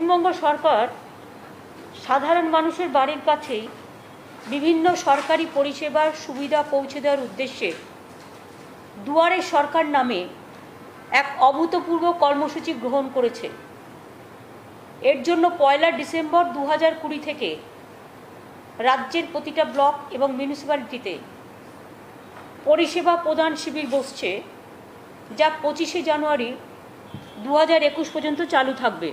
পশ্চিমবঙ্গ সরকার সাধারণ মানুষের বাড়ির কাছেই বিভিন্ন সরকারি পরিষেবার সুবিধা পৌঁছে দেওয়ার উদ্দেশ্যে দুয়ারে সরকার নামে এক অভূতপূর্ব কর্মসূচি গ্রহণ করেছে। এর জন্য 1 ডিসেম্বর 2020 থেকে রাজ্যের প্রতিটা ব্লক এবং মিউনিসিপ্যালিটিতে পরিষেবা প্রদান শিবির বসছে, যা 25 জানুয়ারি 2021 পর্যন্ত চালু থাকবে।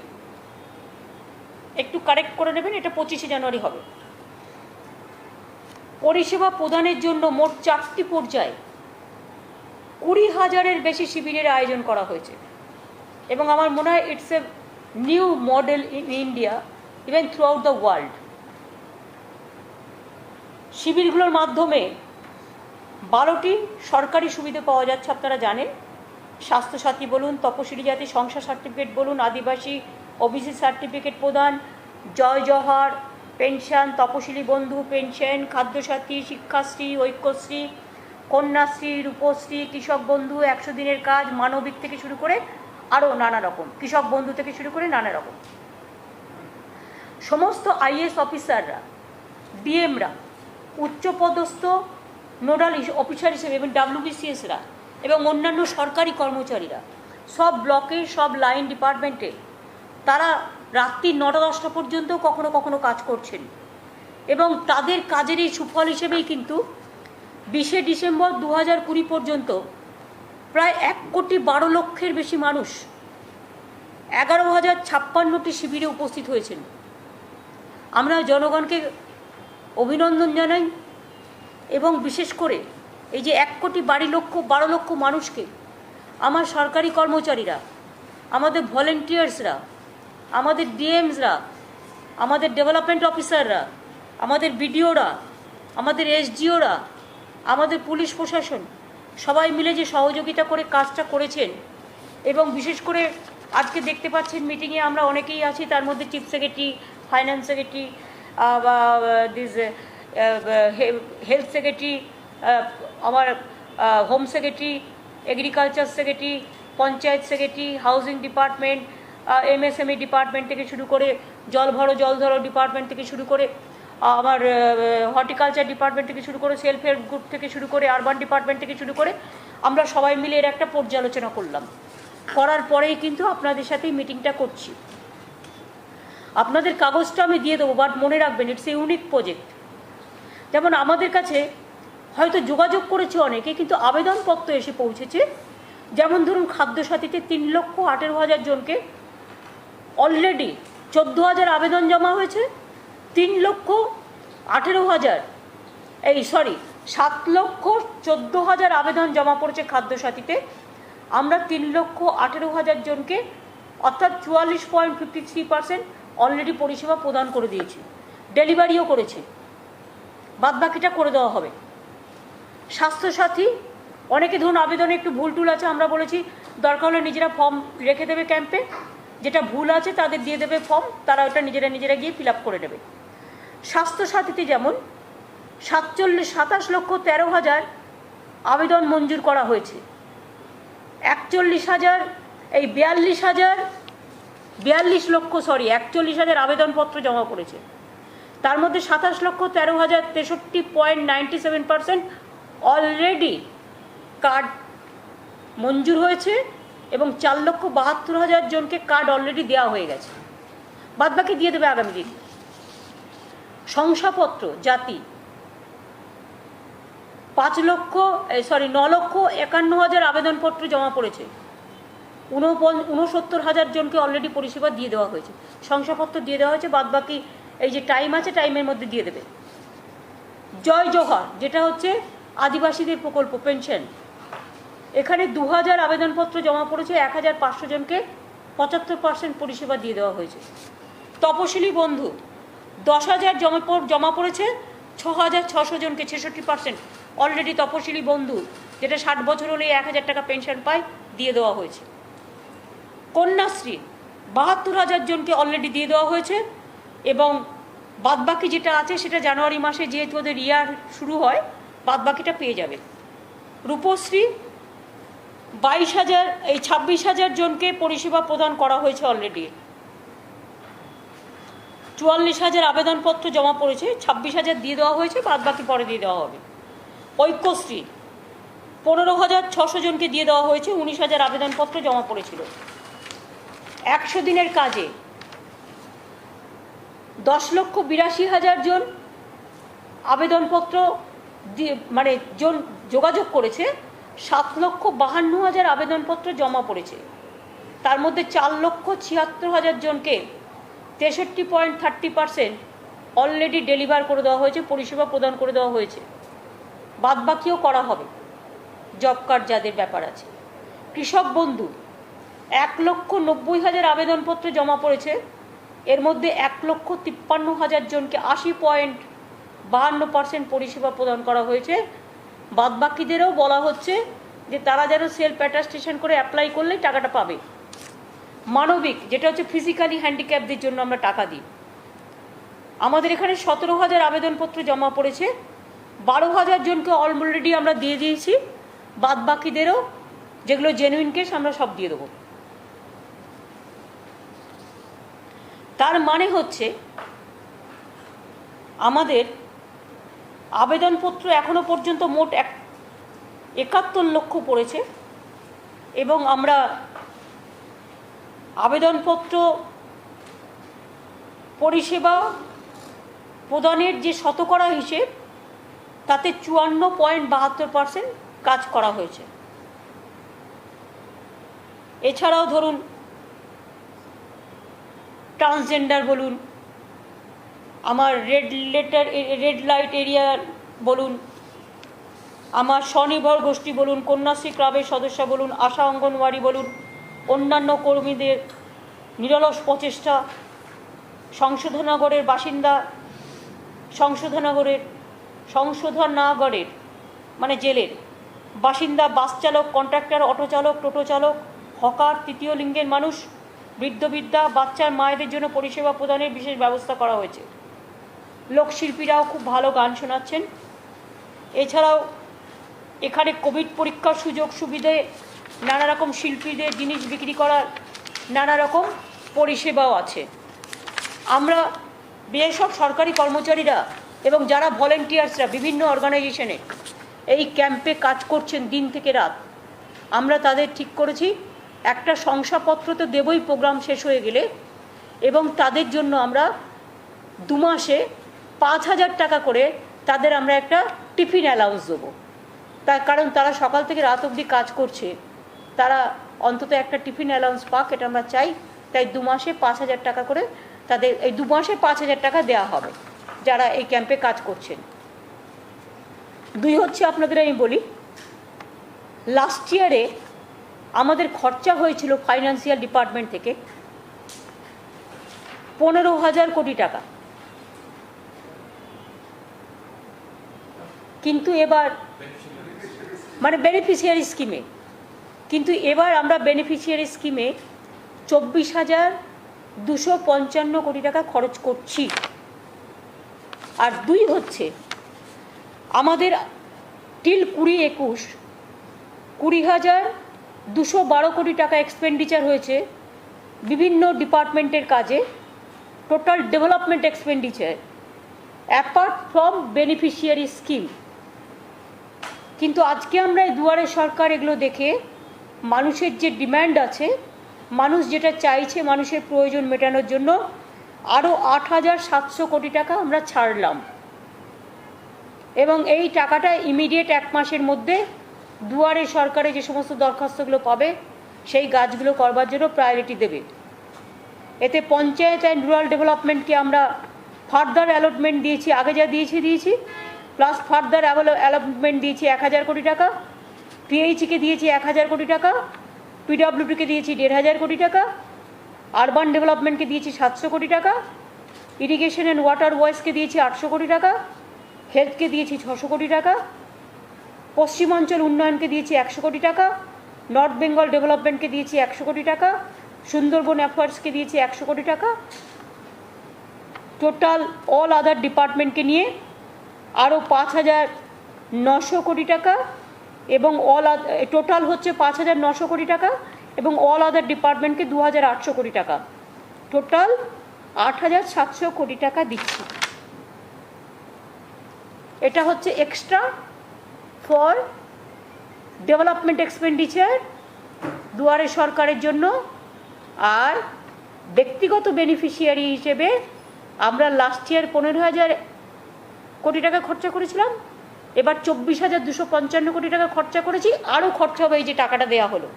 একটু কারেক্ট করে নেবেন, এটা 25 জানুয়ারি হবে। পরিষেবা প্রদানের জন্য মোট 4টি পর্যায়ে 20,000-এর বেশি শিবিরের আয়োজন করা হয়েছে এবং আমার মনে হয় it's a new model in India, even throughout the world. শিবিরগুলোর মাধ্যমে 12টি সরকারি সুবিধা পাওয়া যাচ্ছে, আপনারা জানেন। স্বাস্থ্যসাথী বলুন, তপশিলি জাতি সংসার সার্টিফিকেট বলুন, আদিবাসী ওবিসি সার্টিফিকেট প্রদান, জয় জওহার পেনশন, তপশিলি বন্ধু পেনশন, খাদ্যসাথী, শিক্ষাশ্রী, ঐক্যশ্রী, কন্যাশ্রী, রূপশ্রী, কৃষক বন্ধু, 100 দিনের কাজ, মানবিক থেকে শুরু করে আরও নানা রকম, কৃষক বন্ধু থেকে শুরু করে নানা রকম। সমস্ত আইএএস অফিসাররা, ডিএমরা, উচ্চপদস্থ নোডাল অফিসার হিসেবে এবং ডাব্লিউবিসিএসরা এবং অন্যান্য সরকারি কর্মচারীরা সব ব্লকে, সব লাইন ডিপার্টমেন্টে তারা রাত্রি 9টা-10টা পর্যন্ত কখনো কখনো কাজ করছেন এবং তাদের কাজের এই সুফল হিসেবেই কিন্তু 20 ডিসেম্বর 2020 পর্যন্ত প্রায় 1,12,00,000-এর বেশি মানুষ 11,056টি শিবিরে উপস্থিত হয়েছেন। আমরা জনগণকে অভিনন্দন জানাই এবং বিশেষ করে এই যে 1,12,00,000 মানুষকে আমার সরকারি কর্মচারীরা, আমাদের ভলেন্টিয়ার্সরা, আমাদের ডিএমসরা, আমাদের ডেভেলপমেন্ট অফিসাররা, আমাদের বিডিওরা, আমাদের এসডিওরা, আমাদের পুলিশ প্রশাসন সবাই মিলে যে সহযোগিতা করে কাজটা করেছেন এবং বিশেষ করে আজকে দেখতে পাচ্ছেন মিটিংয়ে আমরা অনেকেই আছি, তার মধ্যে chief secretary, finance secretary, health secretary, আমার home secretary, agriculture secretary, panchayat secretary, housing department, MSME department থেকে শুরু করে জল ধরো ডিপার্টমেন্ট থেকে শুরু করে আমার হর্টিকালচার ডিপার্টমেন্ট থেকে শুরু করে সেলফ হেল্প গ্রুপ থেকে শুরু করে আরবান ডিপার্টমেন্ট থেকে শুরু করে আমরা সবাই মিলে এর একটা পর্যালোচনা করলাম। করার পরেই কিন্তু আপনাদের সাথেই মিটিংটা করছি। আপনাদের কাগজটা আমি দিয়ে দেবো, বাট মনে রাখবেন ইটস এ ইউনিক প্রজেক্ট। যেমন আমাদের কাছে হয়তো যোগাযোগ করেছে অনেকে, কিন্তু আবেদনপত্র এসে পৌঁছেছে। যেমন ধরুন খাদ্যসাথীতে 3,18,000 জনকে অলরেডি 14,000 আবেদন জমা হয়েছে। 7,14,000 আবেদন জমা পড়েছে খাদ্যসাথীতে। আমরা 3,18,000 জনকে অর্থাৎ 44.53% অলরেডি পরিষেবা প্রদান করে দিয়েছি, ডেলিভারিও করেছে, বাদবাকিটা করে দেওয়া হবে। স্বাস্থ্যসাথী অনেকে ধরুন আবেদনে একটু ভুল টুল আছে, আমরা বলেছি দরকার হলে নিজেরা ফর্ম রেখে দেবে ক্যাম্পে, যেটা ভুল আছে তাদের দিয়ে দেবে ফর্ম, তারা ওটা নিজেরা গিয়ে ফিল আপ করে নেবে। স্বাস্থ্যসাথীতে যেমন 27,13,000 আবেদন মঞ্জুর করা হয়েছে, 41,000 আবেদনপত্র জমা পড়েছে। তার মধ্যে 27,13,000 63.97% অলরেডি কার্ড মঞ্জুর হয়েছে এবং 4,72,000 জনকে কার্ড অলরেডি দেওয়া হয়ে গেছে, বাদবাকি দিয়ে দেবে আগামী দিন। শংসাপত্র জাতি 9,51,000 আবেদনপত্র জমা পড়েছে, 69,000 জনকে অলরেডি পরিষেবা দিয়ে দেওয়া হয়েছে, শংসাপত্র দিয়ে দেওয়া হয়েছে, বাদবাকি এই যে টাইম আছে টাইমের মধ্যে দিয়ে দেবে। জয় জওহার যেটা হচ্ছে আদিবাসীদের প্রকল্প পেনশন, এখানে 2,000 আবেদনপত্র জমা পড়েছে, 1,500 জনকে 75% পরিষেবা দিয়ে দেওয়া হয়েছে। তপশিলি বন্ধু 10,000 জমা পড়েছে, 6,600 জনকে 66% অলরেডি তপশিলি বন্ধু, যেটা 60 বছর হলে 1,000 টাকা পেনশন পায়, দিয়ে দেওয়া হয়েছে। কন্যাশ্রী 72,000 জনকে অলরেডি দিয়ে দেওয়া হয়েছে এবং বাদবাকি যেটা আছে সেটা জানুয়ারি মাসে যেহেতু ওদের ইয়ার শুরু হয়, বাদবাকিটা পেয়ে যাবে। রূপশ্রী 26,000 জনকে পরিষেবা প্রদান করা হয়েছে অলরেডি। 44,000 আবেদনপত্র জমা পড়েছে, 26,000 দিয়ে দেওয়া হয়েছে, বাদ বাকি পরে দিয়ে দেওয়া হবে। ঐক্যশ্রী 15,600 জনকে দিয়ে দেওয়া হয়েছে, 19,000 আবেদনপত্র জমা পড়েছিল। 100 দিনের কাজে 10,82,000 জন আবেদনপত্র মানে যোগাযোগ করেছে, 7,52,000 আবেদনপত্র জমা পড়েছে। তার মধ্যে 4,76,000 জনকে 63.30% অলরেডি ডেলিভার করে দেওয়া হয়েছে, পরিষেবা প্রদান করে দেওয়া হয়েছে। বাদবাকিও করা হবে, জব কার্ড যাদের ব্যাপার আছে। কৃষক বন্ধু 1,90,000 আবেদনপত্র জমা পড়েছে, এর মধ্যে 1,53,000 জনকে 80.52% পরিষেবা প্রদান করা হয়েছে। বাদবাকিদেরও বলা হচ্ছে যে তারা যেন সেলফ অ্যাটাস্টেশন করে অ্যাপ্লাই করলেই টাকাটা পাবে। মানবিক, যেটা হচ্ছে ফিজিক্যালি হ্যান্ডিক্যাপদের জন্য আমরা টাকা দিই, আমাদের এখানে 17,000 আবেদনপত্র জমা পড়েছে, 12,000 জনকে অলরেডি আমরা দিয়ে দিয়েছি। বাদবাকিদেরও যেগুলো জেনুইন কেস আমরা সব দিয়ে দেবো। তার মানে হচ্ছে আমাদের আবেদনপত্র এখনো পর্যন্ত মোট 71 লক্ষ পড়েছে, এবং আমরা আবেদনপত্র পরিষেবা প্রদানের যে শতকরা হিসেব, তাতে 54.72% কাজ করা হয়েছে। এছাড়াও ধরুন ট্রান্সজেন্ডার বলুন, আমার রেড লাইট এরিয়া বলুন, আমার স্বনির্ভর গোষ্ঠী বলুন, কন্যাশ্রী ক্লাবের সদস্য বলুন, আশা অঙ্গনওয়াড়ি বলুন, অন্যান্য কর্মীদের নিরলস প্রচেষ্টা, সংশোধনাগরের বাসিন্দা, সংশোধনাগরের মানে জেলের বাসিন্দা, বাস চালক, কন্ট্রাক্টর, অটো চালক, টোটো চালক, হকার, তৃতীয় লিঙ্গের মানুষ, বৃদ্ধ-বৃদ্ধা, বাচ্চার মায়েদের জন্য পরিষেবা প্রদানের বিশেষ ব্যবস্থা করা হয়েছে। লোকশিল্পীরাও খুব ভালো গান শোনাচ্ছেন। এছাড়াও এখানে কোভিড পরীক্ষার সুযোগ সুবিধে, নানা রকম শিল্পীদের জিনিস বিক্রি করার নানা রকম পরিষেবাও আছে। আমরা বেসব সরকারি কর্মচারীরা এবং যারা ভলেন্টিয়ার্সরা বিভিন্ন অর্গানাইজেশনে এই ক্যাম্পে কাজ করছেন দিন থেকে রাত, আমরা তাদের ঠিক করেছি একটা শংসাপত্র তো দেবই প্রোগ্রাম শেষ হয়ে গেলে, এবং তাদের জন্য আমরা 2 মাসে 5,000 টাকা করে তাদের আমরা একটা টিফিন অ্যালাউন্স দেবো। তার কারণ তারা সকাল থেকে রাত অবধি কাজ করছে, তারা অন্তত একটা টিফিন অ্যালাউন্স পাক, এটা আমরা চাই। তাই 2 মাসে 5,000 টাকা করে তাদের, এই 2 মাসে 5,000 টাকা দেওয়া হবে যারা এই ক্যাম্পে কাজ করছেন। 2 হচ্ছে আপনাদের আমি বলি, লাস্ট ইয়ারে আমাদের খরচা হয়েছিল ফাইন্যান্সিয়াল ডিপার্টমেন্ট থেকে 15,000 কোটি টাকা, কিন্তু এবার মানে বেনিফিশিয়ারি স্কিমে, কিন্তু এবার আমরা বেনিফিশিয়ারি স্কিমে 24,255 কোটি টাকা খরচ করছি। আর 2 হচ্ছে আমাদের টিল 2021 20,212 কোটি টাকা এক্সপেন্ডিচার হয়েছে বিভিন্ন ডিপার্টমেন্টের কাজে, total development expenditure apart from beneficiary scheme. কিন্তু আজকে আমরা এই দুয়ারে সরকার এগুলো দেখে মানুষের যে ডিম্যান্ড আছে, মানুষ যেটা চাইছে মানুষের প্রয়োজন মেটানোর জন্য, আরও 8,700 কোটি টাকা আমরা ছাড়লাম, এবং এই টাকাটা ইমিডিয়েট 1 মাসের মধ্যে দুয়ারে সরকারে যে সমস্ত দরখাস্তগুলো পাবে সেই কাজগুলো করবার জন্য প্রায়োরিটি দেবে। এতে পঞ্চায়েত অ্যান্ড রুরাল ডেভেলপমেন্টকে আমরা ফার্দার অ্যালটমেন্ট দিয়েছি, আগে যা দিয়েছি প্লাস ফার্দার অ্যালটমেন্ট দিয়েছি 1,000 কোটি টাকা, পিএইচকে দিয়েছি 1,000 কোটি টাকা, পিডব্লিউডিকে দিয়েছি 1,500 কোটি টাকা, আরবান ডেভেলপমেন্টকে দিয়েছি 700 কোটি টাকা, ইরিগেশন অ্যান্ড ওয়াটার ওয়াইসকে দিয়েছি 800 কোটি টাকা, হেলথকে দিয়েছি 600 কোটি টাকা, পশ্চিমাঞ্চল উন্নয়নকে দিয়েছি 100 কোটি টাকা, নর্থ বেঙ্গল ডেভেলপমেন্টকে দিয়েছি 100 কোটি টাকা, সুন্দরবন অ্যাফেয়ার্সকে দিয়েছি 100 কোটি টাকা, টোটাল অল আদার ডিপার্টমেন্টকে নিয়ে আরও 5,900 কোটি টাকা, এবং টোটাল হচ্ছে 5,900 কোটি টাকা, এবং অল আদার ডিপার্টমেন্টকে 2,800 কোটি টাকা, টোটাল 8,700 কোটি টাকা দিচ্ছি। এটা হচ্ছে এক্সট্রা ফর ডেভেলপমেন্ট এক্সপেন্ডিচার দুয়ারে সরকারের জন্য। আর ব্যক্তিগত বেনিফিশিয়ারি হিসেবে আমরা লাস্ট ইয়ার 15,000 কোটি টাকা খরচা করেছিলাম, এবার 24,255 কোটি টাকা খরচা করেছি, আরও খরচা হবে এই যে টাকাটা দেওয়া হলো।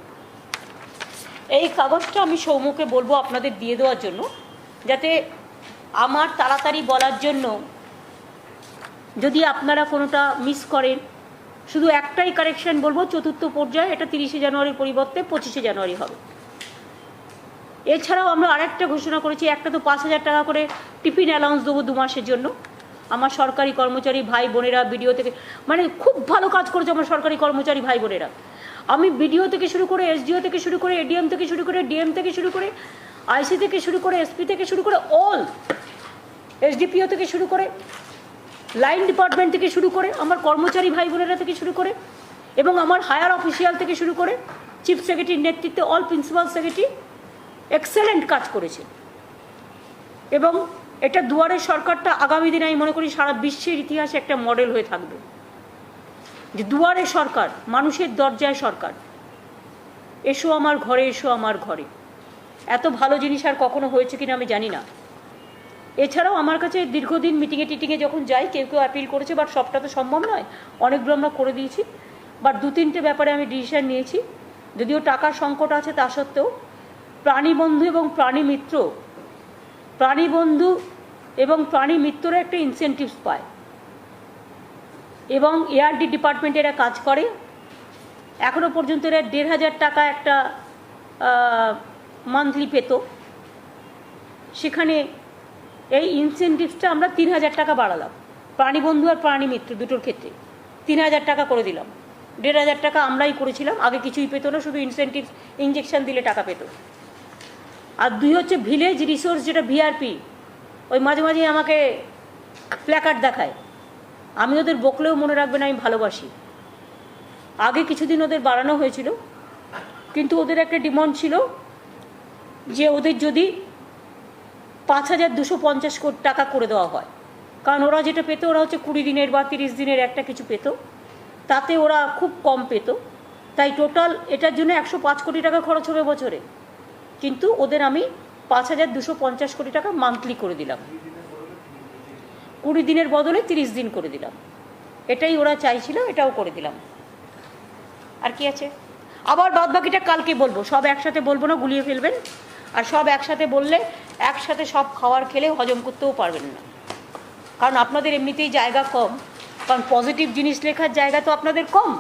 এই কাগজটা আমি সৌম্যকে বলবো আপনাদের দিয়ে দেওয়ার জন্য, যাতে আমার তাড়াতাড়ি বলার জন্য, যদি আপনারা কোনোটা মিস করেন, শুধু একটাই কারেকশন বলবো, চতুর্থ পর্যায়ে এটা 30শে জানুয়ারির পরিবর্তে 25শে জানুয়ারি হবে। এছাড়াও আমরা আরেকটা ঘোষণা করেছি, একটা তো 5,000 টাকা করে টিফিন অ্যালাউন্স দেবো 2 মাসের জন্য। আমার সরকারি কর্মচারী ভাই বোনেরা বিডিও থেকে, মানে খুব ভালো কাজ করেছে আমার সরকারি কর্মচারী ভাই বোনেরা। আমি বিডিও থেকে শুরু করে, এসডিও থেকে শুরু করে, এডিএম থেকে শুরু করে, ডিএম থেকে শুরু করে, আইসি থেকে শুরু করে, এসপি থেকে শুরু করে, অল এসডিপিও থেকে শুরু করে, লাইন ডিপার্টমেন্ট থেকে শুরু করে, আমার কর্মচারী ভাই বোনেরা থেকে শুরু করে, এবং আমার হায়ার অফিসিয়াল থেকে শুরু করে, চিফ সেক্রেটারির নেতৃত্বে অল প্রিন্সিপাল সেক্রেটারি এক্সেলেন্ট কাজ করেছে। এবং এটা দুয়ারের সরকারটা আগামী দিনে আমি মনে করি সারা বিশ্বের ইতিহাসে একটা মডেল হয়ে থাকবে, যে দুয়ারে সরকার, মানুষের দরজায় সরকার। এসো আমার ঘরে, এসো আমার ঘরে। এত ভালো জিনিস আর কখনো হয়েছে কিনা আমি জানি না। এছাড়াও আমার কাছে দীর্ঘদিন মিটিংয়ে টিটিংয়ে যখন যাই, কেউ কেউ অ্যাপিল করেছে, বাট সবটা তো সম্ভব নয়, অনেকগুলো আমরা করে দিয়েছি। বাট 2-3টে ব্যাপারে আমি ডিসিশন নিয়েছি, যদিও টাকার সংকট আছে তা সত্ত্বেও। প্রাণীবন্ধু এবং প্রাণীমিত্র, প্রাণীবন্ধু এবং প্রাণীমিত্ররা একটা ইনসেন্টিভস পায়, এবং এআরডি ডিপার্টমেন্টে এরা কাজ করে। এখনও পর্যন্ত এরা 1,500 টাকা একটা মান্থলি পেত, সেখানে এই ইনসেন্টিভসটা আমরা 3,000 টাকা বাড়ালাম। প্রাণীবন্ধু আর প্রাণীমিত্র দুটোর ক্ষেত্রে 3,000 টাকা করে দিলাম। 1,500 টাকা আমরাই করেছিলাম, আগে কিছুই পেত না, শুধু ইনসেন্টিভস, ইঞ্জেকশন দিলে টাকা পেত। আর 2 হচ্ছে ভিলেজ রিসোর্স, যেটা ভিআরপি, ওই মাঝে মাঝে আমাকে প্ল্যাকার্ড দেখায়, আমি ওদের বকলেও মনে রাখবেন আমি ভালোবাসি। আগে কিছুদিন ওদের বাড়ানো হয়েছিল, কিন্তু ওদের একটা ডিমান্ড ছিল যে ওদের যদি 5,250 কোটি টাকা করে দেওয়া হয়, কারণ ওরা যেটা পেত, ওরা হচ্ছে 20 দিনের বা 30 দিনের একটা কিছু পেত, তাতে ওরা খুব কম পেত। তাই টোটাল এটার জন্য 105 কোটি টাকা খরচ হবে বছরে, কিন্তু ওদের আমি 5,250 কোটি টাকা মান্থলি করে দিলাম, 20 দিনের বদলে 30 দিন করে দিলাম। এটাই ওরা চাইছিল, এটাও করে দিলাম। আর কি আছে? আবার বাদ বাকিটা কালকে বলবো, সব একসাথে বলবো না, গুলিয়ে ফেলবেন। আর সব একসাথে বললে একসাথে সব খাবার খেলে হজম করতেও পারবেন না, কারণ আপনাদের এমনিতেই জায়গা কম, কারণ পজিটিভ জিনিস লেখার জায়গা তো আপনাদের কম।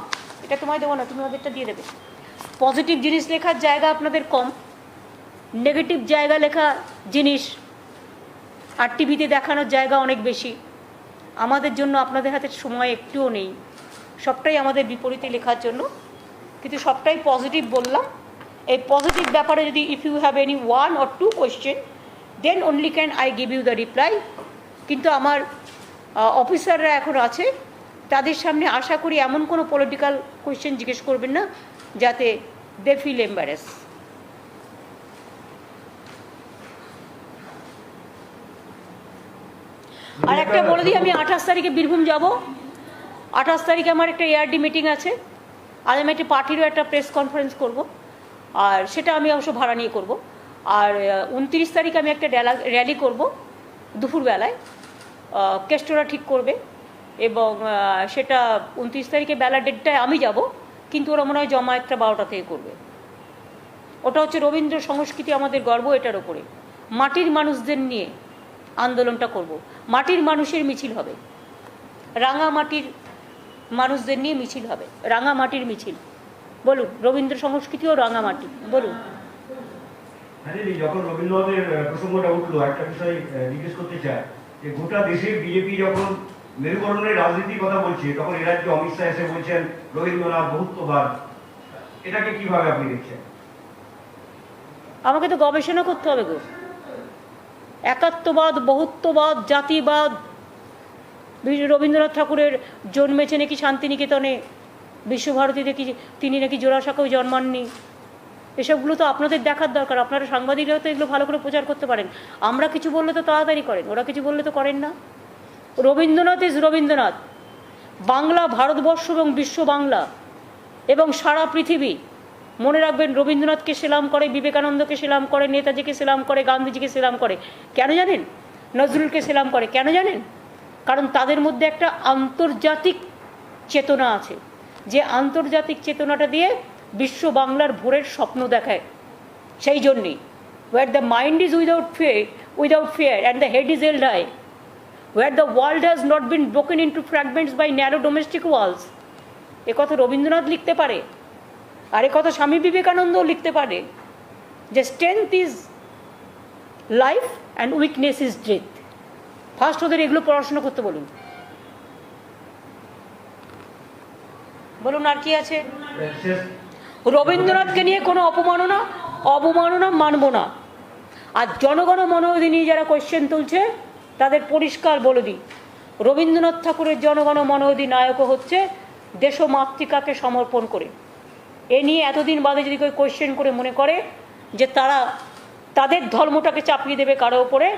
এটা তোমায় দেবো না, তুমি ওদেরটা দিয়ে দেবে। পজিটিভ জিনিস লেখার জায়গা আপনাদের কম, নেগেটিভ জায়গা লেখা জিনিস আর টিভিতে দেখানোর জায়গা অনেক বেশি। আমাদের জন্য আপনাদের হাতে সময় একটুও নেই, সবটাই আমাদের বিপরীতে লেখার জন্য, কিন্তু সবটাই পজিটিভ বললাম। এই পজিটিভ ব্যাপারে যদি if you have any 1 or 2 question, then only can I give you the reply. কিন্তু আমার অফিসাররা এখন আছে, তাদের সামনে আশা করি এমন কোনো পলিটিক্যাল কোয়েশ্চেন জিজ্ঞেস করবেন না যাতে দে ফিল এম্বারেস। আর একটা বলে দিই, আমি 28 তারিখে বীরভূম যাব। 28 তারিখে আমার একটা এআরডি মিটিং আছে, আর আমি একটা পার্টিরও একটা প্রেস কনফারেন্স করব, আর সেটা আমি অবশ্য ভাড়া নিয়ে করব। আর 29 তারিখে আমি একটা র্যালি করব দুপুরবেলায়, কেষ্টরা ঠিক করবে, এবং সেটা 29 তারিখে বেলা 1:30টায় আমি যাব, কিন্তু ওরা মনে হয় জমায়েতটা 12টা থেকে করবে। ওটা হচ্ছে রবীন্দ্র সংস্কৃতি আমাদের গর্ব, এটার ওপরে মাটির মানুষদের নিয়ে আন্দোলনটা করব। মাটির মানুষের মিছিল হবে, রাঙামাটির মানুষদের নিয়ে মিছিল হবে, রাঙামাটির মিছিল। বলুন, রবীন্দ্র সংস্কৃতি ও রাঙামাটি বলুন। যখন রবীন্দ্রনাথের প্রসঙ্গটা উঠলো, একটা বিষয় জিজ্ঞেস করতে চাই, যে গোটা দেশে বিজেপি যখন মেরুকরণের রাজনীতির কথা বলছে, তখন এ রাজ্যে অমিত শাহ এসে বলছেন রবীন্দ্রনাথ বহুত্ববাদ। এটাকে কিভাবে আপনি দেখছেন? আমাকে তো গবেষণা করতে হবে গো। একাত্মবাদ, বহুত্ববাদ, জাতিবাদ। রবীন্দ্রনাথ ঠাকুরের জন্মেছে নাকি শান্তিনিকেতনে, বিশ্বভারতীতে কি তিনি নাকি জোড়াসাঁকোয় জন্মাননি, এসবগুলো তো আপনাদের দেখার দরকার। আপনারা সাংবাদিকরাও তো এগুলো ভালো করে প্রচার করতে পারেন। আমরা কিছু বললে তো তাড়াতাড়ি করেন, ওরা কিছু বললে তো করেন না। রবীন্দ্রনাথ ইজ রবীন্দ্রনাথ। বাংলা ভারতবর্ষ এবং বিশ্ব বাংলা এবং সারা পৃথিবী মনে রাখবেন, রবীন্দ্রনাথকে সেলাম করে, বিবেকানন্দকে সেলাম করে, নেতাজিকে সেলাম করে, গান্ধীজিকে সেলাম করে। কেন জানেন? নজরুলকে সেলাম করে কেন জানেন? কারণ তাদের মধ্যে একটা আন্তর্জাতিক চেতনা আছে, যে আন্তর্জাতিক চেতনাটা দিয়ে বিশ্ব বাংলার ভোরের স্বপ্ন দেখায়। সেই জন্যেই where the mind is without fear and the head is held high, where the world has not been broken into fragments by narrow domestic walls, এ কথা রবীন্দ্রনাথ লিখতে পারে, আর এ কথা স্বামী বিবেকানন্দও লিখতে পারে, যে strength is life and weakness is death. First ওদের এগুলো পড়াশোনা করতে বলুন। বলুন আর কি আছে? রবীন্দ্রনাথকে নিয়ে কোনো অবমাননা মানব না। আর জনগণ মনোধি নিয়ে যারা কোয়েশ্চেন তুলছে তাদের পরিষ্কার বলে দিই, রবীন্দ্রনাথ ঠাকুরের জনগণ মনোধি নায়কও হচ্ছে দেশমাতৃকাকে সমর্পণ করে। এ নিয়ে এতদিন বাদে যদি কেউ কোয়েশ্চেন করে মনে করে যে তারা তাদের ধর্মটাকে চাপিয়ে দেবে কারো ওপরে,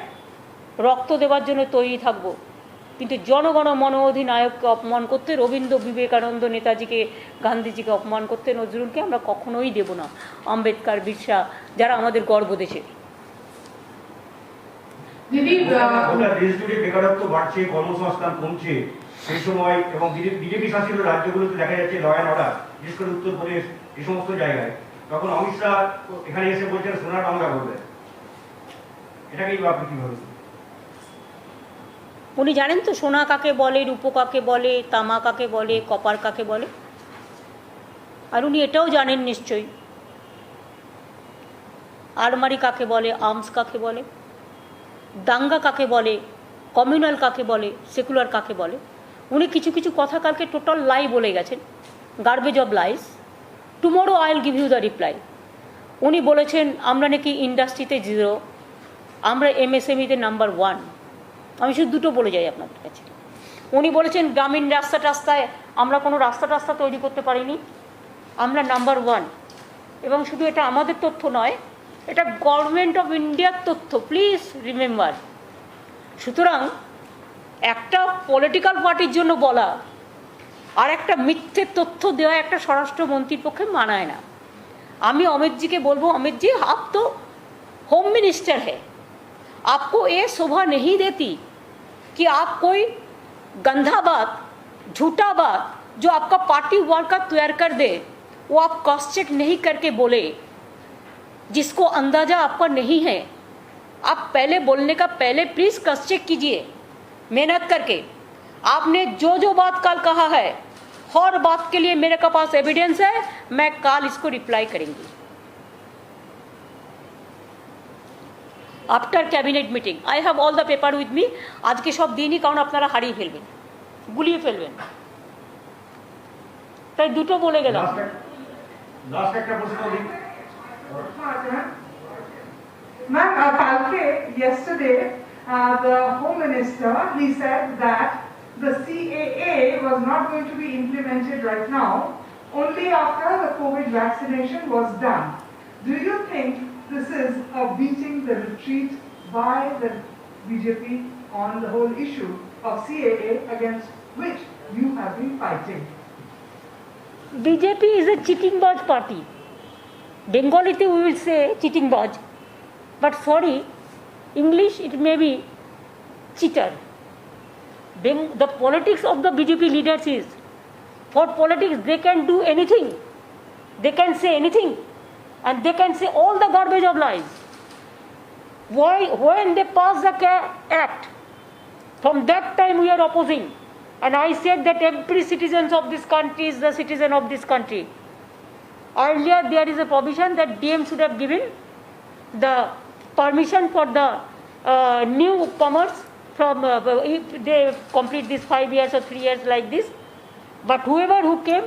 রক্ত দেওয়ার জন্য তৈরি থাকবো, কিন্তু জনগণ মনোধি নায়ককে অপমান করতে, রবীন্দ্র, বিবেকানন্দ, নেতাজিকে, গান্ধীজিকে অপমান করতে, নজরুলকে আমরা কখনোই দেব না। আম্বেদকর, বিরসা, যারা আমাদের গর্ব দেশের। দেশ জুড়ে বেকারত্ব বাড়ছে, কর্মসংস্থান কমছে, সেই সময় এবং বিজেপি শাসিত রাজ্যগুলোতে দেখা যাচ্ছে ল অ্যান্ড অর্ডার, বিশেষ করে উত্তরপ্রদেশ, এই সমস্ত জায়গায়, তখন অমিত শাহ এখানে এসে বলছেন সোনার বাংলা করবে, এটাকেই আপনি কি ভাবেন? উনি জানেন তো সোনা কাকে বলে, রূপো কাকে বলে, তামা কাকে বলে, কপার কাকে বলে। আর উনি এটাও জানেন নিশ্চয়ই আলমারি কাকে বলে, আর্মস কাকে বলে, দাঙ্গা কাকে বলে, কমিউনাল কাকে বলে, সেকুলার কাকে বলে। উনি কিছু কিছু কথা কালকে টোটাল লাই বলে গেছেন, garbage of lies. Tomorrow I will give you the reply. উনি বলেছেন আমরা নাকি ইন্ডাস্ট্রিতে 0, আমরা এমএসএমইতে নাম্বার 1। আমি শুধু দুটো বলে যাই আপনাদের কাছে। উনি বলেছেন গ্রামীণ রাস্তায় আমরা কোনো রাস্তা তৈরি করতে পারিনি, আমরা নাম্বার 1। এবং শুধু এটা আমাদের তথ্য নয়, এটা গভর্নমেন্ট অফ ইন্ডিয়ার তথ্য, প্লিজ রিমেম্বার। সুতরাং একটা পলিটিক্যাল পার্টির জন্য বলা আর একটা মিথ্যে তথ্য দেওয়া একটা স্বরাষ্ট্রমন্ত্রীর পক্ষে মানায় না। আমি অমিতজিকে বলবো, অমিতজি আপ তো হোম मिनिस्टर है, आपको ये शोभा नहीं देती कि आप कोई गंदा बात, झूठा बात जो आपका पार्टी वर्कर तैयार कर दे, वो आप क्रॉस चेक नहीं करके बोले, जिसको अंदाजा आपका नहीं है। आप पहले बोलने का पहले प्लीज क्रॉस चेक कीजिए मेहनत करके। आपने जो बात कल कहा है, हर बात के लिए मेरे पास एविडेंस है, मैं कल इसको रिप्लाई करेंगी after cabinet meeting. I have all the paper with me. आज के सब दिन ही कारण আপনারা হারিয়ে ফেলবেন, গুলিয়ে ফেলবেন। তাই দুটো বলে গেলাম। লাস্ট একটা প্রশ্ন দিই Ma'am, yesterday, the Home Minister, he said that the CAA was not going to be implemented right now, only after the COVID vaccination was done. Do you think this is a beating the retreat by the BJP on the whole issue of CAA against which you have been fighting? BJP is a cheating baj party. Bengali we will say cheating baj, but sorry, English it may be cheater. The politics of the BJP leaders is, for politics they can do anything, they can say anything, and they can say all the garbage of lies. Why, when they pass the act, from that time we are opposing, and I said that every citizen of this country is the citizen of this country. Earlier there is a provision that DM should have given the permission for the newcomers from if they complete this 5 years or 3 years like this, but whoever who came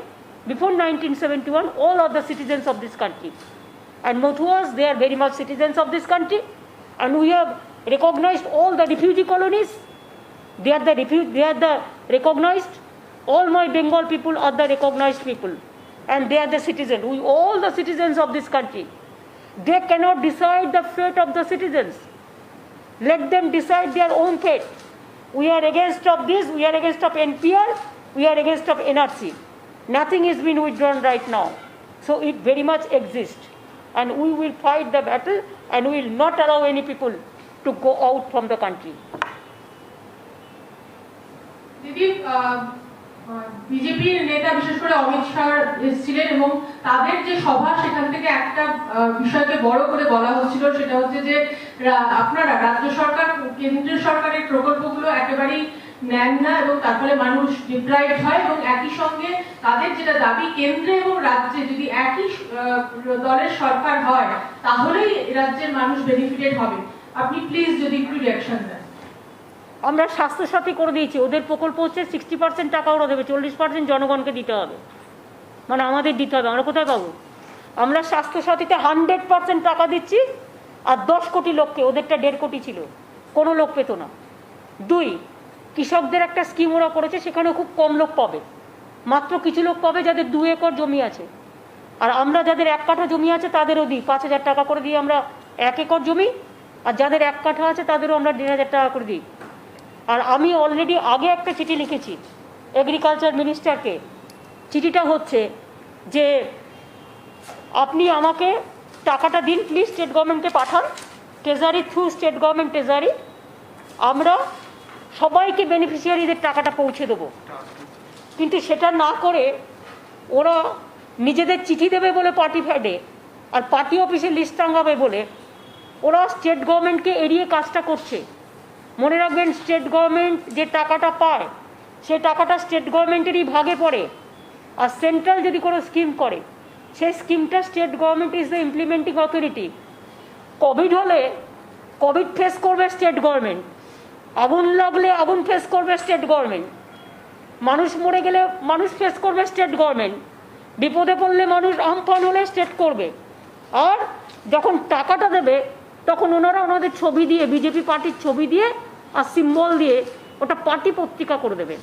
before 1971, all are the citizens of this country. And Mothuas, they are very much citizens of this country, and we have recognized all the refugee colonies. They are the recognized. All my Bengal people are the recognized people, and they are the citizens. We all the citizens of this country. They cannot decide the fate of the citizens. Let them decide their own fate. We are against of this, we are against of NPR, we are against of NRC. Nothing is being withdrawn right now. So it very much exists. And we will fight the battle and we will not allow any people to go out from the country. দিদি বিজেপির নেতা বিশেষ করে অমিত শাহ এসেছিলেন এবং তাদের যে সভা সেখান থেকে একটা বিষয়কে বড় করে বলা হচ্ছিল, সেটা হচ্ছে যে আপনারা রাজ্য সরকার কেন্দ্রীয় সরকারের প্রকল্পগুলো একেবারেই নেন না এবং তার ফলে মানুষ ডিপ্রাইভড হয় এবং একই সঙ্গে তাদের যেটা দাবি কেন্দ্রে এবং রাজ্যে যদি একই দলের সরকার হয় তাহলেই রাজ্যের মানুষ বেনিফিটেড হবে। আপনি প্লিজ যদি একটু রিঅ্যাকশন দেন। আমরা স্বাস্থ্যসাথী করে দিয়েছি, ওদের প্রকল্প হচ্ছে 60% টাকা ওরা দেবে, 40% জনগণকে দিতে হবে, মানে আমাদের দিতে হবে। আমরা কোথায় পাবো? আমরা স্বাস্থ্যসাথীতে 100% টাকা দিচ্ছি আর 10 কোটি লোককে, ওদেরটা 1.5 কোটি ছিল, কোনো লোক পেত না। 2, কৃষকদের একটা স্কিম ওরা করেছে, সেখানে খুব কম লোক পাবে, মাত্র কিছু লোক পাবে যাদের 2 একর জমি আছে। আর আমরা যাদের 1 কাঠা জমি আছে তাদেরও দিই 5,000 টাকা করে দিই আমরা 1 একর জমি, আর যাদের 1 কাঠা আছে তাদেরও আমরা 1,500 টাকা করে দিই। আর আমি অলরেডি আগে একটা চিঠি লিখেছি এগ্রিকালচার মিনিস্টারকে। চিঠিটা হচ্ছে যে আপনি আমাকে টাকাটা দিন প্লিজ, স্টেট গভর্নমেন্টকে পাঠান, treasury through state government treasury, আমরা সবাইকে বেনিফিশিয়ারিদের টাকাটা পৌঁছে দেবো। কিন্তু সেটা না করে ওরা নিজেদের চিঠি দেবে বলে পার্টি ফ্যাডে আর পার্টি অফিসে লিস্ট টাঙাবে বলে ওরা স্টেট গভর্নমেন্টকে এড়িয়ে কাজটা করছে। মনে রাখবেন, স্টেট গভর্নমেন্ট যে টাকাটা পায় সে টাকাটা স্টেট গভর্নমেন্টেরই ভাগে পড়ে, আর সেন্ট্রাল যদি কোনো স্কিম করে সেই স্কিমটা state government is the implementing authority. Covid হলে কোভিড ফেস করবে স্টেট গভর্নমেন্ট, আগুন লাগলে আগুন ফেস করবে স্টেট গভর্নমেন্ট, মানুষ মরে গেলে মানুষ ফেস করবে স্টেট গভর্নমেন্ট, বিপদে পড়লে মানুষ আমফান হলে স্টেট করবে। আর যখন টাকাটা দেবে তখন ওনারা ওনাদের ছবি দিয়ে, বিজেপি পার্টির ছবি দিয়ে আর সিম্বল দিয়ে ওটা পার্টি পত্রিকা করে দেবে।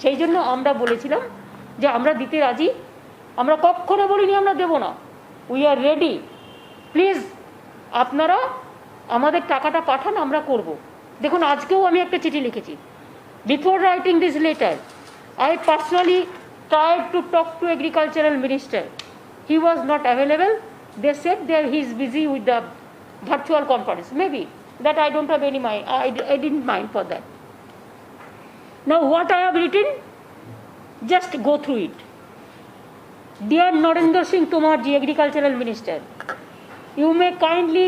সেই জন্য আমরা বলেছিলাম যে আমরা দিতে রাজি, আমরা কখনো বলিনি আমরা দেব না, উই আর রেডি, প্লিজ আপনারা আমাদের টাকাটা পাঠান, আমরা করব। দেখুন, আজকেও আমি একটা চিঠি লিখেছি। Before writing this letter I personally tried to talk to agricultural minister. He was not available. They said that he is busy with the virtual conference. Maybe that I don't have any mind. I didn't mind for that. Now what I have written, just go through it. Dear Narendra Singh Tomar ji, agricultural minister, you may kindly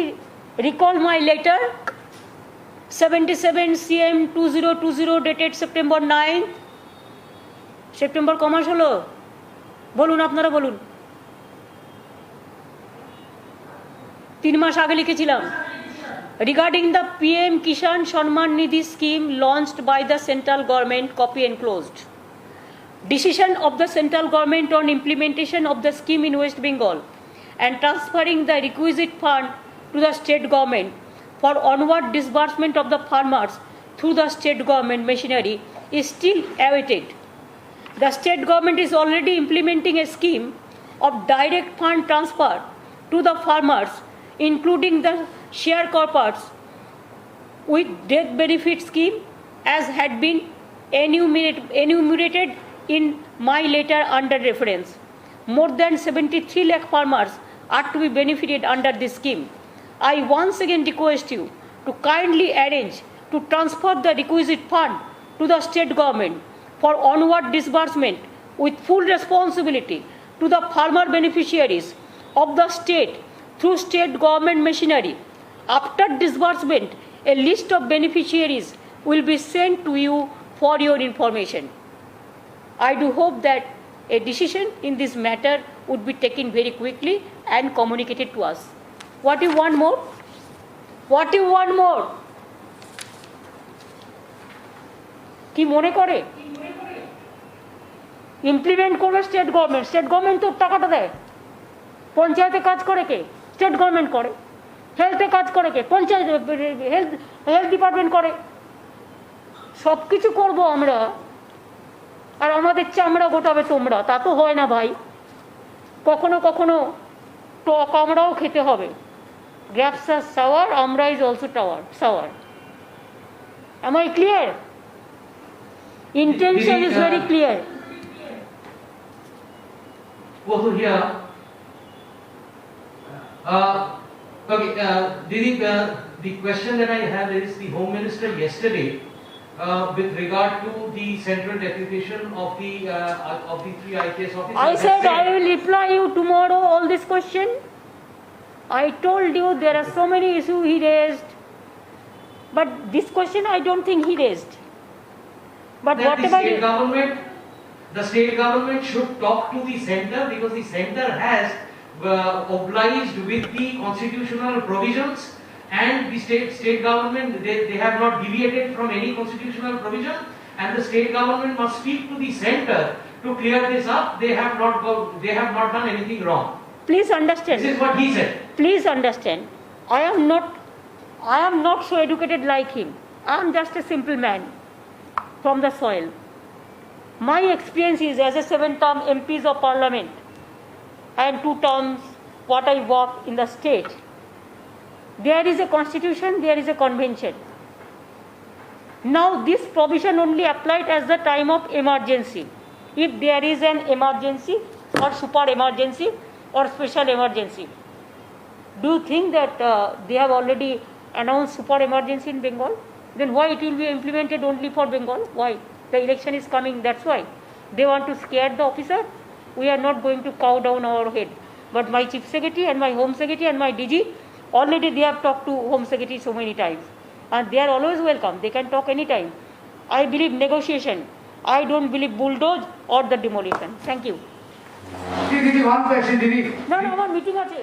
recall my letter 77 CM 2020 dated September 9th. September কমাস হলো, বলুন আপনারা বলুন। 3 মাস আগে লিখেছিলাম। Regarding the PM Kisan Samman Nidhi scheme launched by the central government, copy enclosed. Decision of the central government on implementation of the scheme in West Bengal and transferring the requisite fund to the state government for onward disbursement of the farmers through the state government machinery is still awaited. The state government is already implementing a scheme of direct fund transfer to the farmers, including the sharecroppers with death benefit scheme, as had been enumerated in my letter under reference. More than 73 lakh farmers are to be benefited under this scheme. I once again request you to kindly arrange to transfer the requisite fund to the state government for onward disbursement with full responsibility to the farmer beneficiaries of the state through state government machinery. After disbursement, a list of beneficiaries will be sent to you for your information. I do hope that a decision in this matter would be taken very quickly and communicated to us. What you want more? What you want more? কি মনে করে implement করবে state government? State government তো টাকাটা দেয়। পঞ্চায়েতে কাজ করে কে? স্টেট গভর্নমেন্ট করে। হেলথে কাজ করে কে? পঞ্চায়েত, হেলথ ডিপার্টমেন্ট করে। সব কিছু করবো আমরা, আর আমাদের চামড়া গোটাবে তোমরা, তা তো হয় না ভাই। কখনো কখনো টক আমরাও খেতে হবে। Grapes are sour, Amra is also sour. Am I clear? Intention is very clear. Also here, Didi, the question that I have is the Home Minister yesterday, with regard to the central deputation of the 3 IPS officers. I said I will reply you tomorrow all this question. I told you there are so many issues he raised, but this question I don't think he raised. But That whatever the state government should talk to the center, because the center has obliged with the constitutional provisions, and the state government they have not deviated from any constitutional provision, and the state government must speak to the center to clear this up. They have not done anything wrong. please understand. This is what he said. Please understand. I am not so educated like him. I am just a simple man from the soil. My experience is as a 7-term MPs of Parliament and 2 terms what I work in the state. There is a constitution, there is a convention. Now this provision only applied as the time of emergency. If there is an emergency or super emergency or special emergency. Do you think that they have already announced super emergency in Bengal? Then why it will be implemented only for Bengal? Why? The election is coming, that's why. They want to scare the officer. We are not going to cow down our head. But my Chief Secretary and my Home Secretary and my DG, already they have talked to Home Secretary so many times. And they are always welcome. They can talk anytime. I believe negotiation. I don't believe bulldoze or the demolition. Thank you. Didi, one question, Didi. No, আমার meeting আছে.